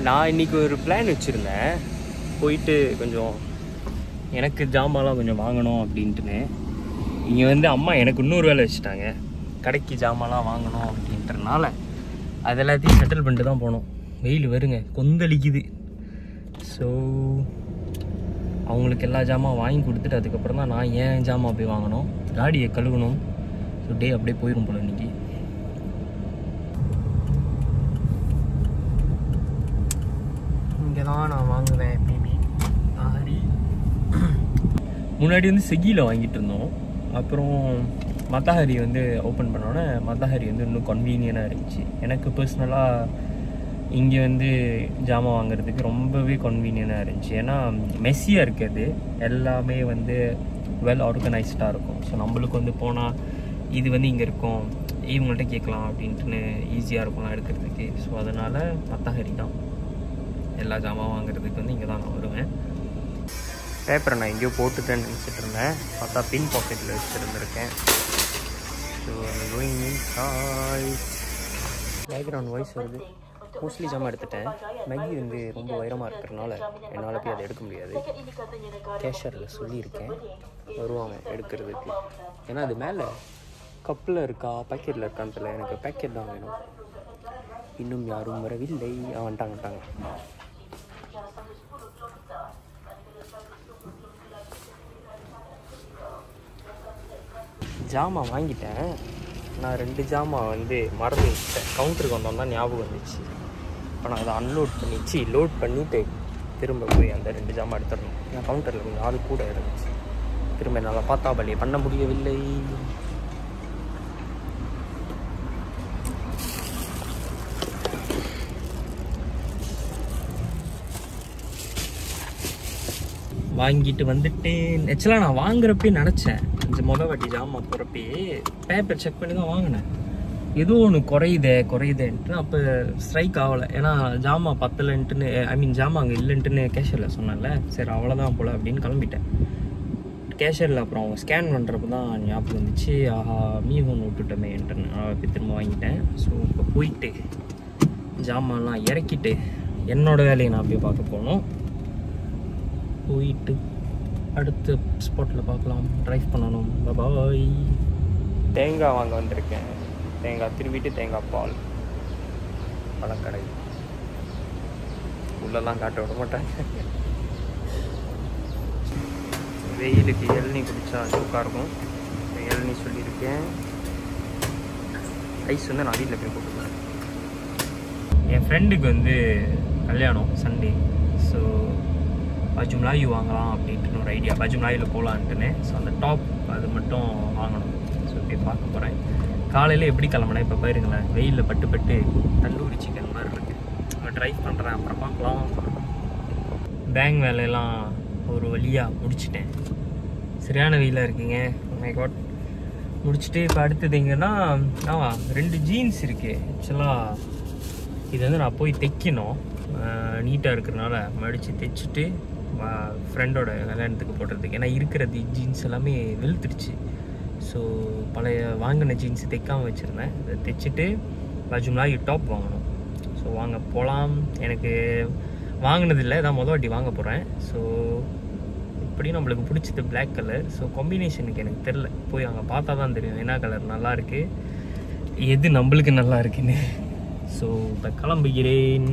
நான் இன்றைக்கி ஒரு பிளான் வச்சுருந்தேன், போயிட்டு கொஞ்சம் எனக்கு ஜாமான்லாம் கொஞ்சம் வாங்கணும் அப்படின்ட்டுன்னு. இங்கே வந்து அம்மா எனக்கு இன்னொரு வேலை வச்சுட்டாங்க, கடைக்கு ஜாமான்லாம் வாங்கணும் அப்படின்றனால அது எல்லாத்தையும் செட்டில் பண்ணிட்டு தான் போனோம். வெயில் வருங்க, கொந்தளிக்குது. ஸோ அவங்களுக்கு எல்லா ஜாமான் வாங்கி கொடுத்துட்டு அதுக்கப்புறம் தான் நான் ஏன் ஜாமான் போய் வாங்கணும், காடியை கழுவணும். ஸோ டே அப்படியே போயிடும் போல் இன்றைக்கி. இங்கே தான் நான் வாங்குவேன் எப்பயுமே காடி. முன்னாடி வந்து ஸ்விக்கியில் வாங்கிட்டு இருந்தோம், அப்புறம் மத்தாஹரி வந்து ஓப்பன் பண்ணோன்னே மத்தாஹரி வந்து இன்னும் கன்வீனியனாக இருந்துச்சு. எனக்கு பர்சனலாக இங்கே வந்து ஜாமான் வாங்குறதுக்கு ரொம்பவே கன்வீனியனாக இருந்துச்சு. ஏன்னா மெஸ்ஸியாக இருக்காது, எல்லாமே வந்து வெல் ஆர்கனைஸ்டாக இருக்கும். ஸோ நம்மளுக்கு வந்து போனால் இது வந்து இங்கே இருக்கும், இவங்கள்ட்ட கேட்கலாம் அப்படின்ட்டுன்னு ஈஸியாக இருக்கும்லாம் எடுக்கிறதுக்கு. ஸோ அதனால் மத்தாஹரி தான் எல்லா ஜாமான் வாங்குறதுக்கு வந்து இங்கே தான் நான் வருவேன். பேப்பரை நான் எங்கேயோ போட்டுட்டேன்னு நினச்சிட்டு இருந்தேன், பார்த்தா பின் பாக்கெட்டில் வச்சுருந்துருக்கேன். ஸோ பேக்ரவுண்ட் வாய்ஸ் வருது. மோஸ்ட்லி ஜாமான் எடுத்துட்டேன். மேகி வந்து ரொம்ப வைரமாக இருக்கிறதுனால என்னால் போய் அதை எடுக்க முடியாது. கேஷரில் சொல்லியிருக்கேன், வருவாங்க எடுக்கிறதுக்கு. ஏன்னா அது மேலே கப்பில் இருக்கா பேக்கெட்டில் இருக்கான்னு தெரியல, எனக்கு பேக்கெட் தான் வேணும். இன்னும் யாரும் வரவில்லை, வந்துட்டாங்க. ஜாமான் வாங்கிட்டேன். நான் 2 ஜாமான் வந்து மறந்து வச்சிட்டேன். கவுண்டருக்கு வந்தோம் தான் ஞாபகம் வந்துச்சு. இப்போ நான் அதை லோட் பண்ணிவிட்டு திரும்ப போய் அந்த 2 ஜாமான் எடுத்துடணும். ஏன்னா கவுண்டரில் கொஞ்சம் ஆள் கூட இருந்துச்சு. திரும்ப என்னால் பார்த்தாபலியை பண்ண முடியவில்லை. வாங்கிட்டு வந்துட்டேன். ஆக்சுவலாக நான் வாங்குறப்பே நினச்சேன், மொதல் வாட்டி ஜாமான் போகிறப்பே பேப்பர் செக் பண்ணி தான் வாங்கினேன். ஏதோ ஒன்று குறையுதேன்ட்டு அப்போ ஸ்ட்ரைக் ஆகலை. ஏன்னா ஜாமான் பத்தலைன்ட்டுன்னு, ஜாமான் அங்கே இல்லைன்ட்டுன்னு கேஷரில் சொன்னால, சரி அவ்வளோதான் போல் அப்படின்னு கிளம்பிட்டேன். கேஷரில் அப்புறம் அவங்க ஸ்கேன் பண்ணுறப்ப தான் ஞாபகம் வந்துச்சு, ஆஹா மீன் விட்டுட்டோமேன்ட்டுன்னு. போய் திரும்ப வாங்கிட்டேன். ஸோ இப்போ போயிட்டு ஜாமான்லாம் இறக்கிட்டு என்னோடய வேலையை நான் போய் பார்க்க போகணும். போயிட்டு அடுத்த ஸ்பாட்டில் பார்க்கலாம். ட்ரைவ் பண்ணணும். பாய். தேங்காய் வாங்க வந்திருக்கேன். தேங்காய் திருவிட்டு தேங்காய் பால் பழக்கடை. உள்ளெல்லாம் காட்ட விட மாட்டாங்க. வெயிலுக்கு இளநீ குடித்தா சூக்காக இருக்கும். இளநீ சொல்லியிருக்கேன். ஐஸ் வந்து நான் வீட்டில் போய் போட்டுருக்கேன். என் ஃப்ரெண்டுக்கு வந்து கல்யாணம் சண்டே. ஸோ பஜு மலாயி வாங்கலாம் அப்படின்ட்டு ஒரு ஐடியா. பஜு மலாயில் போகலான்ட்டுன்னு. ஸோ அந்த டாப் அது மட்டும் வாங்கணும். ஸோ போய் பார்க்க போகிறேன். காலையில் எப்படி கிளம்புனேன் இப்போ பாருங்களேன், வெயிலில் பட்டு தந்தூரி சிக்கன் மாதிரி இருக்குது. ட்ரைவ் பண்ணுறேன், அப்புறம் பார்க்கலாம். பேங்க் வேலையெல்லாம் ஒரு வழியாக முடிச்சிட்டேன். சரியான வெயிலாக இருக்குங்க. My God. முடிச்சுட்டு இப்போ அடுத்தது எங்கன்னா 2 ஜீன்ஸ் இருக்குது. ஆக்சுவலாக இது வந்து நான் போய் தைக்கணும். நீட்டாக இருக்கிறதுனால மடித்து தைச்சிட்டு ஃப்ரெண்டோட கல்யாணத்துக்கு போடுறதுக்கு. ஏன்னா இருக்கிற ஜீன்ஸ் எல்லாமே வெளுத்துடுச்சு. ஸோ பழைய வாங்கின ஜீன்ஸ் தைக்காமல் வச்சுருந்தேன். இதை தைச்சிட்டு பஜு மலாயி டாப் வாங்கணும். ஸோ வாங்க போகலாம். எனக்கு வாங்கினதில்லை, இதான் மொதல் வாட்டி வாங்க போகிறேன். ஸோ இப்படியும் நம்மளுக்கு பிடிச்சது பிளாக் கலர். ஸோ காம்பினேஷனுக்கு எனக்கு தெரில, போய் அங்கே பார்த்தா தான் தெரியும் என்ன கலர் நல்லாயிருக்கு, எது நம்மளுக்கு நல்லா இருக்குன்னு. ஸோ இப்போ கிளம்புகிறேன்.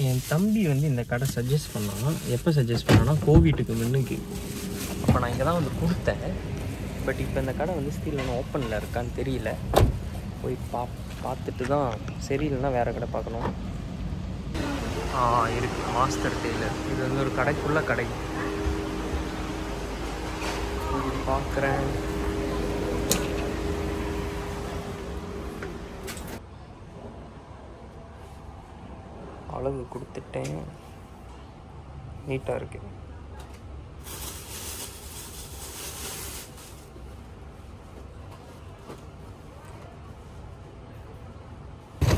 என் தம்பி வந்து இந்த கடை சஜஸ்ட் பண்ணான். எப்போ சஜஸ்ட் பண்ணான்னா கோவிட்டுக்கு முன்னுக்கு. அப்போ நான் இங்கே தான் வந்து கொடுத்தேன். பட் இப்போ இந்த கடை வந்து ஸ்டில் ஒன்றும் ஓப்பனில் இருக்கான்னு தெரியல. போய் பார்த்துட்டு தான், சரி இல்லைன்னா வேறு கடை பார்க்கணும். இருக்குது மாஸ்டர் டெய்லர். இது வந்து ஒரு கடைக்குள்ள கடை. பார்க்குறேன். அளவு கொடுத்துட்டேன், நீட்டாக இருக்கு.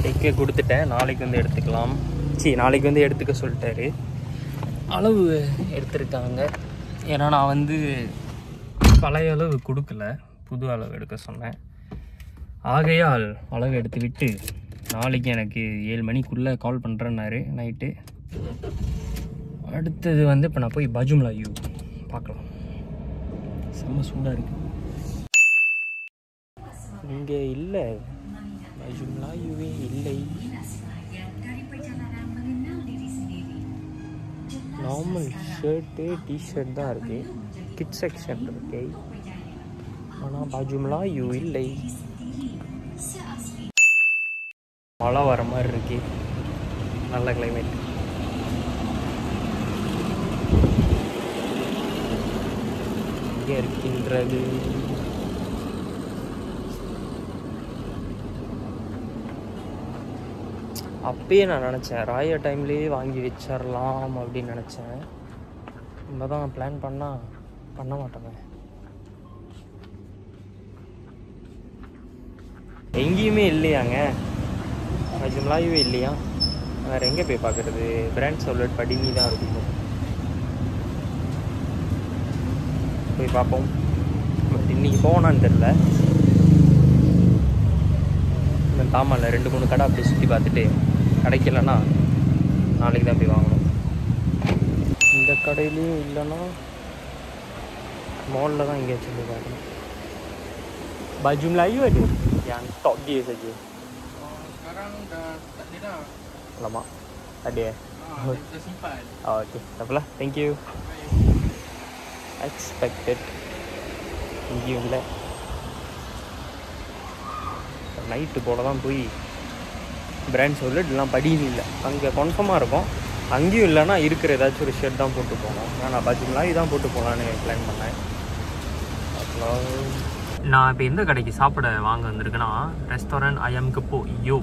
தைக்க கொடுத்துட்டேன். நாளைக்கு வந்து எடுத்துக்கலாம். நாளைக்கு வந்து எடுத்துக்க சொல்லிட்டாரு. அளவு எடுத்துருக்காங்க. ஏன்னா நான் வந்து பழைய அளவு கொடுக்கல, புது அளவு எடுக்க சொன்னேன். ஆகையால் அளவு எடுத்து விட்டு நாளைக்கு எனக்கு 7 மணிக்குள்ளே கால் பண்ணுறேன்னாரு நைட்டு. அடுத்தது வந்து இப்போ நான் போய் பஜும்லா யூ பார்க்கலாம். செம்ம சூடாக இருக்குது இங்கே. இல்லை, பஜும்லா யூவே இல்லை. நார்மல் ஷர்ட்டு டிஷர்ட் தான் இருக்குது. கிட் செக்ஷன் இருக்கு, ஆனால் பஜும்லா யூ இல்லை. மழை வர மாதிரி இருக்கு. நல்ல கிளைமேட். இங்கே இருக்கின்றது அப்பயே நான் நினச்சேன் ராயா டைம்லேயே வாங்கி வச்சிடலாம் அப்படின்னு நினச்சேன். நம்ம தான் பிளான் பண்ண மாட்டோங்க. எங்கேயுமே இல்லையாங்க, பஜும்லாவே இல்லையா? வேறு எங்கே போய் பார்க்குறது? பிராண்ட்ஸ் அவுட்லெட் படினி தான் இருக்கும். போய் பார்ப்போம். பட் இன்றைக்கி போனான்னு தெரில. இந்த தாமாவில் 2-3 கடை அப்படி சுற்றி பார்த்துட்டு கிடைக்கலன்னா நாளைக்கு தான் போய் வாங்கணும். இந்த கடையிலையும் இல்லைன்னா மாலில் தான் எங்கேயாச்சும் போய் பார்க்கணும். Bajumla ada yang top gear saja. Sekarang dah tak ada dah. Lama. Ada ya? Dah simpan. Oh, okey. Tak apalah. Thank you. Expected. இங்கேயும் இல்லை. நைட்டு போல தான் போய் பிராண்ட்ஸ் அவுட்லெட் எல்லாம் படியும் இல்லை. அங்கே கன்ஃபார்மாக இருக்கும். அங்கேயும் இல்லைன்னா இருக்கிற ஏதாச்சும் ஒரு ஷர்ட் தான் போட்டு போகணும். நான் பஜும்லா இதான் போட்டு போகலான்னு பிளான் பண்ணேன். நான் இப்போ எந்த கடைக்கு சாப்பிட வாங்க வந்திருக்கேன்னா ரெஸ்டாரண்ட் ஐஎம் கப்போ யோ.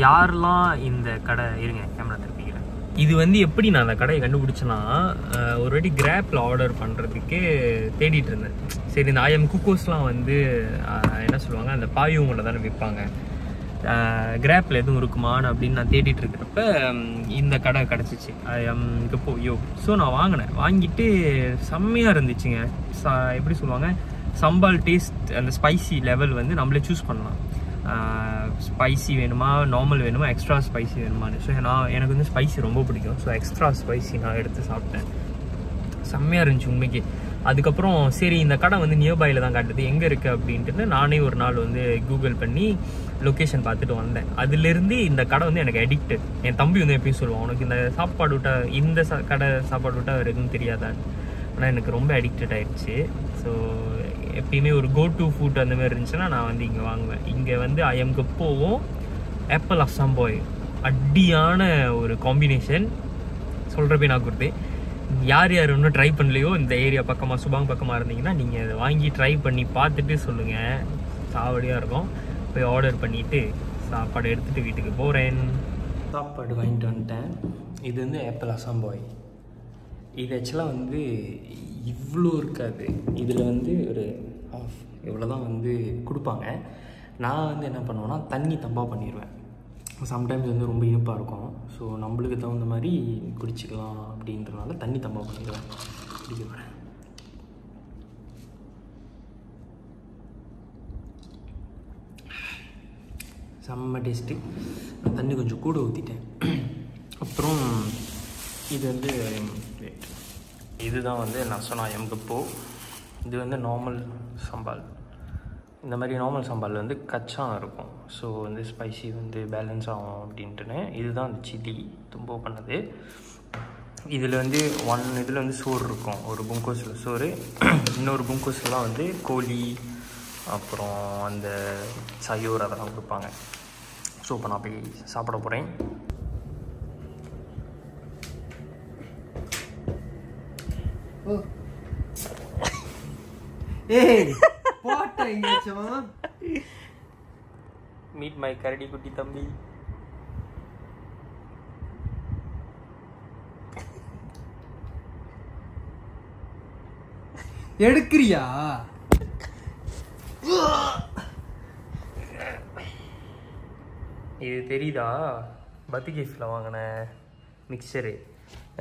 யாரெல்லாம் இந்த கடை இருங்க கேமரா திருப்பிக்கிறேன். இது வந்து எப்படி நான் அந்த கடையை கண்டுபிடிச்சேன்னா, ஒரு வாட்டி கிராப்பில் ஆர்டர் பண்ணுறதுக்கு தேடிட்டு இருந்தேன். சரி, இந்த ஐஎம் குக்கோஸ்லாம் வந்து என்ன சொல்லுவாங்க, அந்த பாயுங்களை தானே விற்பாங்க. கிராப்பில் எதுவும் இருக்குமான்னு அப்படின்னு நான் தேடிட்டு இருக்கிறப்ப இந்த கடை கிடச்சிச்சு, ஐஎம் கப்போ யோ. ஸோ நான் வாங்கிட்டு செம்மையாக இருந்துச்சுங்க. எப்படி சொல்லுவாங்க, சம்பால் டேஸ்ட், அந்த ஸ்பைசி லெவல் வந்து நம்மளே சூஸ் பண்ணலாம். ஸ்பைசி வேணுமா, நார்மல் வேணுமா, எக்ஸ்ட்ரா ஸ்பைசி வேணுமான்னு. ஸோ எனக்கு வந்து ஸ்பைசி ரொம்ப பிடிக்கும். ஸோ எக்ஸ்ட்ரா ஸ்பைசி நான் எடுத்து சாப்பிட்டேன். செம்மையாக இருந்துச்சு உண்மைக்கு. அதுக்கப்புறம் சரி, இந்த கடை வந்து நியர்பையில் தான் காட்டுது, எங்கே இருக்குது அப்படின்ட்டு நானே ஒரு நாள் வந்து கூகுள் பண்ணி லொக்கேஷன் பார்த்துட்டு வந்தேன். அதுலேருந்து இந்த கடை வந்து எனக்கு அடிக்டட். என் தம்பி வந்து எப்பயும் சொல்லுவான், உனக்கு இந்த சாப்பாடு விட்டால், இந்த கடை சாப்பாடு விட்டால் வேறு எதுவும் தெரியாதான். ஆனால் எனக்கு ரொம்ப அடிக்டட் ஆகிடுச்சு. ஸோ எப்பயுமே ஒரு கோ டு ஃபுட் அந்த மாதிரி இருந்துச்சுன்னா நான் வந்து இங்கே வாங்குவேன். இங்கே வந்து ஐஎம் கப்போவும் ஆப்பிள் அஸ்ஸாம் பாய் அடியான ஒரு காம்பினேஷன். சொல்கிறப்பே நான் கொடுத்து, யார் இன்னும் ட்ரை பண்ணலையோ இந்த ஏரியா பக்கமாக சுபாங் பக்கமாக இருந்தீங்கன்னா நீங்கள் அதை வாங்கி ட்ரை பண்ணி பார்த்துட்டு சொல்லுங்கள். சாவடியாக இருக்கும். போய் ஆர்டர் பண்ணிவிட்டு சாப்பாடு எடுத்துகிட்டு வீட்டுக்கு போகிறேன். சாப்பாடு வாங்கிட்டு வந்துட்டேன். இது வந்து ஆப்பிள் அஸ்ஸாம் பாய். இது ஆக்சுவலாக வந்து இவ்வளோ இருக்காது. இதில் வந்து ஒரு ஆஃப் இவ்வளோ தான் வந்து கொடுப்பாங்க. நான் வந்து என்ன பண்ணுவேன்னா தண்ணி தம்பாக பண்ணிடுவேன். சம்டைம்ஸ் வந்து ரொம்ப இனிப்பாக இருக்கும். ஸோ நம்மளுக்கு தகுந்த மாதிரி குடிச்சிக்கலாம் அப்படின்றனால தண்ணி தம்பாக பண்ணிடுவேன். குடிக்க போகிறேன். செம்ம டேஸ்ட்டு. தண்ணி கொஞ்சம் கூட ஊற்றிட்டேன். அப்புறம் இது வந்து இதுதான் வந்து நான் சொன்ன ஐஎம் கப்போ. இது வந்து நார்மல் சம்பால். இந்த மாதிரி நார்மல் சம்பால் வந்து கச்சா இருக்கும். ஸோ வந்து ஸ்பைசி வந்து பேலன்ஸ் ஆகும் அப்படின்ட்டுன்னு இதுதான் அந்த சில்லி தும்போ பண்ணது. இதில் வந்து இதில் வந்து சோறு இருக்கும். ஒரு புங்கோஸில் சோறு, இன்னொரு புங்கோஸ்லாம் வந்து கோழி, அப்புறம் அந்த சயோர் அதெல்லாம் கொடுப்பாங்க. ஸோ இப்போ நான் போய் சாப்பிட போகிறேன். ஏய் போட்ட எங்கேயாச்சும் மீட் மை கரடி குட்டி தம்பி. எடுக்கிறியா? இது தெரியுதா? பத்திகேஃபில் வாங்கின மிக்சரு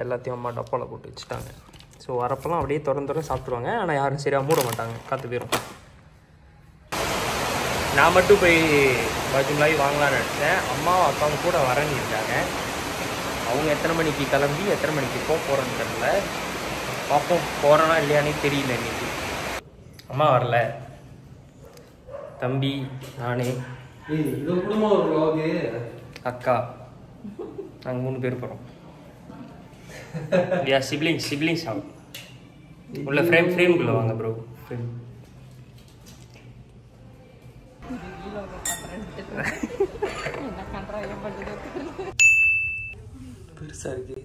எல்லாத்தையும் அம்மா டப்பாவில் போட்டு வச்சுட்டாங்க. ஸோ வரப்பெல்லாம் அப்படியே திறந்து சாப்பிட்ருவாங்க. ஆனால் யாரும் சரியாக மூட மாட்டாங்க, காற்று போயிடும். நான் மட்டும் போய் பாஜுமலாய் வாங்கலாம்னு நினச்சேன். அம்மாவும் அக்காவும் கூட வரேன்னு இருக்காங்க. அவங்க எத்தனை மணிக்கு கிளம்பி எத்தனை மணிக்கு போகிறோன்னு தெரியல. பார்ப்போம், போகிறோன்னா இல்லையானே தெரியல. இன்னைக்கு அம்மா வரல, தம்பி, நானே, இது குடும்பம் ஒரு vlog. அக்கா, நாங்கள் 3 பேர் போகிறோம். யா சிப்ளிங்ஸ் ஆகும். உள்ள ஃப்ரேம்குள்ளே வாங்க ப்ரோ. ஃப்ரேம் பெருசா இருக்கு.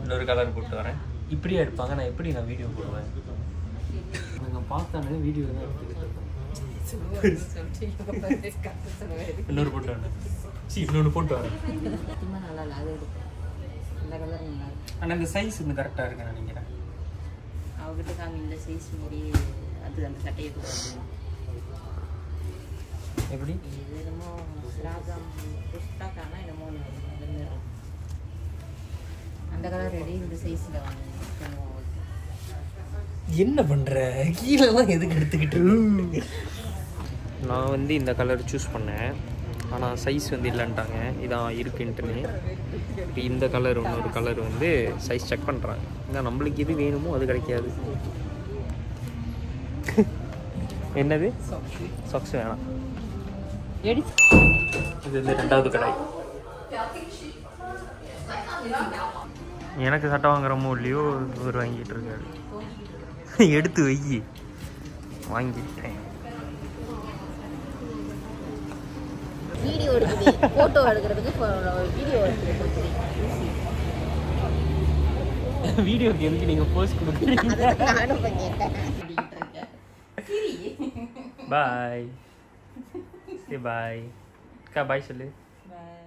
இன்னொரு கலர் போட்டு வரேன். இப்படியே எடுப்பாங்க, நான் எப்படி வீடியோ போடுவேன்? நாங்கள் பார்த்தானே வீடியோ தான் எடுத்துக்கிட்டு இன்னொரு போட்டு வரேன். இன்னொன்று போட்டு வரேன். ஆனால் இந்த சைஸ் இன்னும் கரெக்டாக இருக்குன்னு நினைக்கிறேன். அவகிட்ட காமி இந்த சைஸ் மாதிரி அது அந்த சட்டையை கொடுத்து எப்படி இது என்னமோ ராகம் புஸ்தாக்கானா என்னமோ அந்த கலர் ரெடி இந்த சைஸில் வாங்க. என்ன பண்ணுற? கீழெல்லாம் எதுக்கு எடுத்துக்கிட்டு? நான் இந்த கலர் சூஸ் பண்ணேன், ஆனால் சைஸ் இல்லைன்ட்டாங்க. இதான் இருக்குன்ட்டுன்னு. இந்த கலர் இன்னொரு கலர் சைஸ் செக் பண்ணுறாங்க. ஏன்னா நம்மளுக்கு எது வேணுமோ அது கிடைக்காது. என்னது சாக்ஸ் வேணாம். இது 2வது கடை. எனக்கு சட்டை வாங்குறமோ இல்லையோ இவர் வாங்கிட்டு இருக்காரு. எடுத்து வை. வாங்கிட்டேன். வீடியோ எடுக்குது, ஃபோட்டோ எடுக்கிறதுக்கு வீடியோ எடுத்து வீடியோக்கு எதுக்கு நீங்கள் போஸ்ட் கொடுக்குறீங்க? நானும் பண்ணிட்டேன். பாய். பாய் அக்கா, பாய் சொல்லு. பாய்.